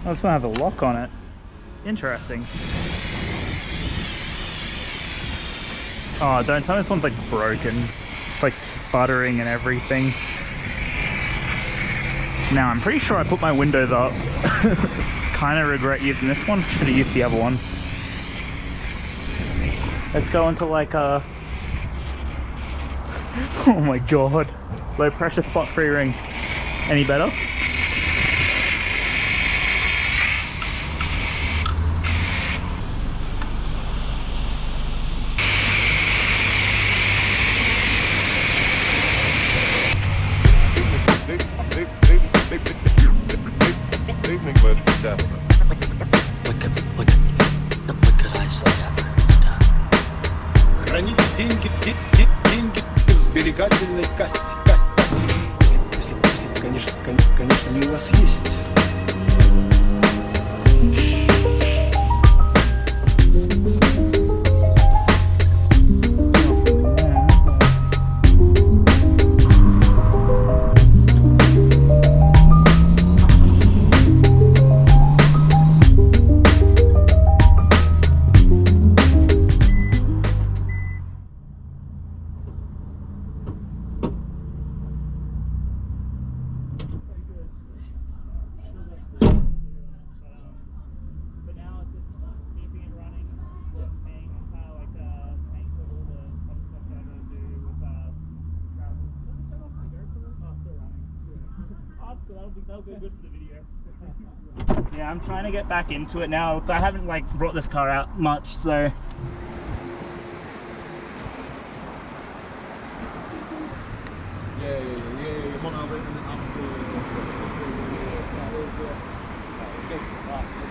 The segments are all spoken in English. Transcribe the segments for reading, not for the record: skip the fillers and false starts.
Oh, this one has a lock on it. Interesting. Oh, don't tell me this one's like broken. It's like sputtering and everything. Now, I'm pretty sure I put my windows up. Kind of regret using this one. Should have used the other one. Let's go into like a... Oh my god. Low pressure spot free rings. Any better? Хранить деньги в сберегательной кассе. Если, конечно, они у вас есть. That'll go good for the video. Yeah, I'm trying to get back into it now. I haven't like brought this car out much, so.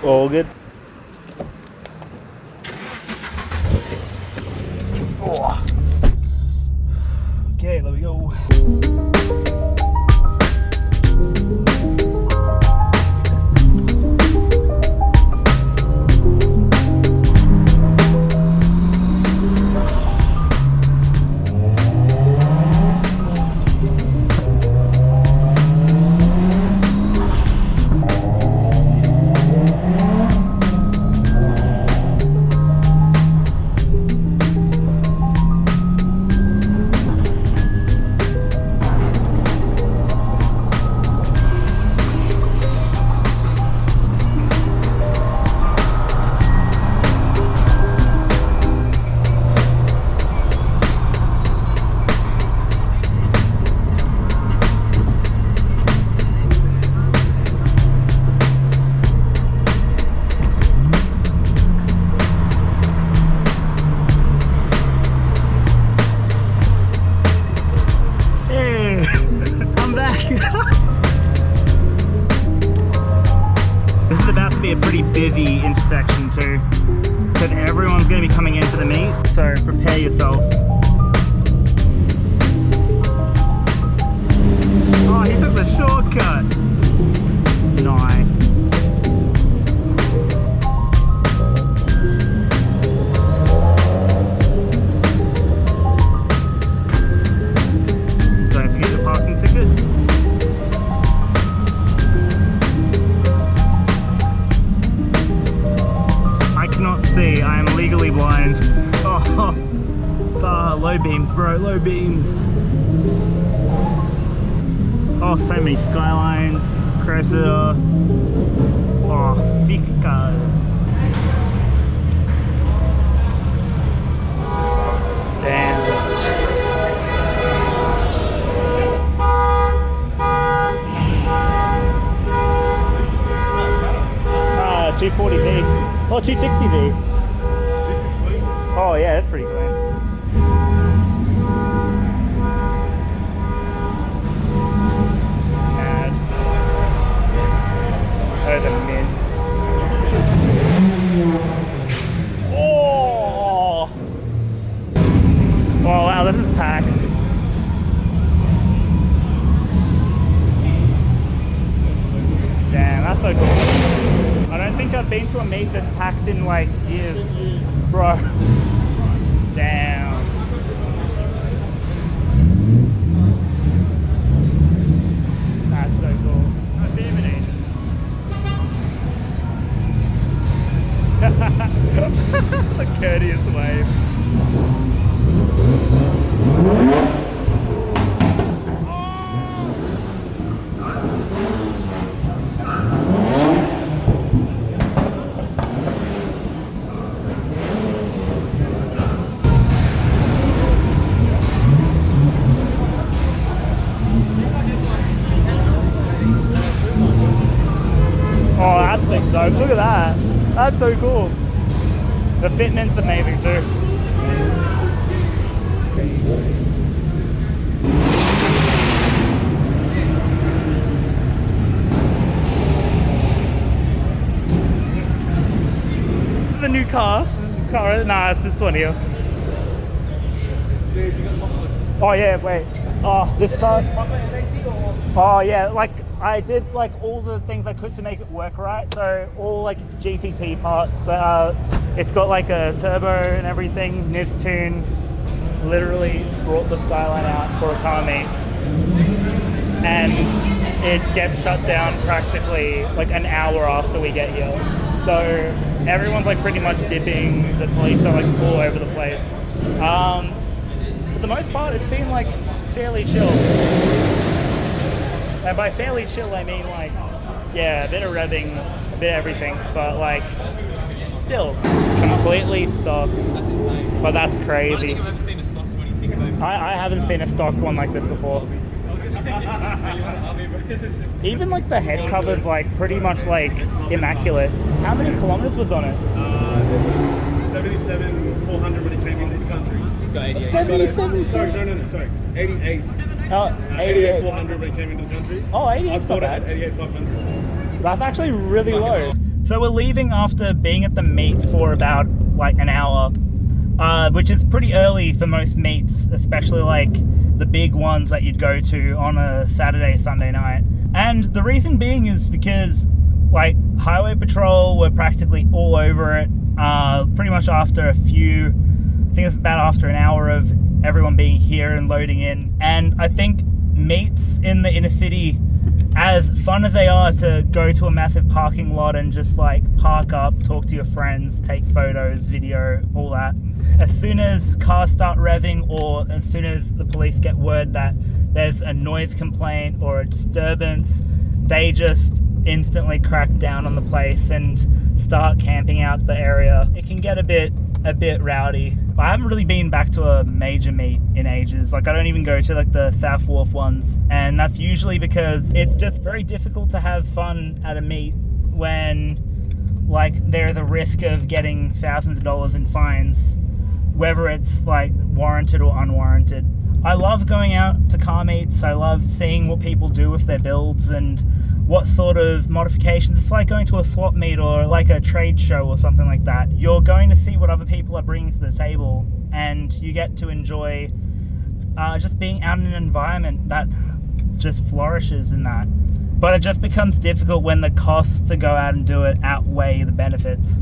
All good. Oh. Okay, there we go. This is about to be a pretty busy intersection too, because everyone's going to be coming into the meet, so prepare yourselves. Oh, he took the shortcut. Nice. Don't forget the parking ticket. See, I am legally blind. Oh, low beams, bro, low beams. Oh, so many skylines, Cressida. Oh, thick cars. Damn. 240V. Oh, 260V. This is clean. Oh yeah, that's pretty clean. Mad. so cool. I don't think I've been to a meet this packed in like years. Bro. Damn. That's so cool. I've been in ages. The courteous wave. Oh, that thing's dope. Look at that. That's so cool. The fitment's amazing too. This is the new car. Nah, it's this one here. Oh yeah, wait. Oh, this car. Oh yeah, like I did like all the things I could to make it work right. So all like GTT parts. It's got like a turbo and everything. Nistune literally brought the Skyline out for a car meet, and it gets shut down practically like an hour after we get here. So everyone's like pretty much dipping. The police are like all over the place. For the most part, it's been like fairly chill. And by fairly chill, I mean like, yeah, a bit of revving, a bit of everything, but like, still completely stock. That's insane. But that's crazy. I don't think I've ever seen a stock 26. I haven't seen a stock one like this before. Even like the head cover's like pretty much like immaculate. How many kilometers was on it? 77,400 when it came into the country. 77? Sorry. 88. Oh, 88. 400 when it came into the country. Oh, 88's not bad. 88,500. That's actually really low. So we're leaving after being at the meet for about like an hour, which is pretty early for most meets, especially like the big ones that you'd go to on a Saturday, Sunday night. And the reason being is because like highway patrol were practically all over it, pretty much after I think it's about after an hour of everyone being here and loading in. And I think meets in the inner city, as fun as they are to go to a massive parking lot and just like park up, talk to your friends, take photos, video, all that, as soon as cars start revving or as soon as the police get word that there's a noise complaint or a disturbance, they just instantly crack down on the place and start camping out the area. It can get a bit rowdy. I haven't really been back to a major meet in ages. Like I don't even go to like the South Wharf ones, and that's usually because it's just very difficult to have fun at a meet when like there's a risk of getting thousands of dollars in fines, whether it's like warranted or unwarranted. I love going out to car meets. I love seeing what people do with their builds and what sort of modifications. It's like going to a swap meet or like a trade show or something like that. You're going to see what other people are bringing to the table, and you get to enjoy just being out in an environment that just flourishes in that. But it just becomes difficult when the costs to go out and do it outweigh the benefits.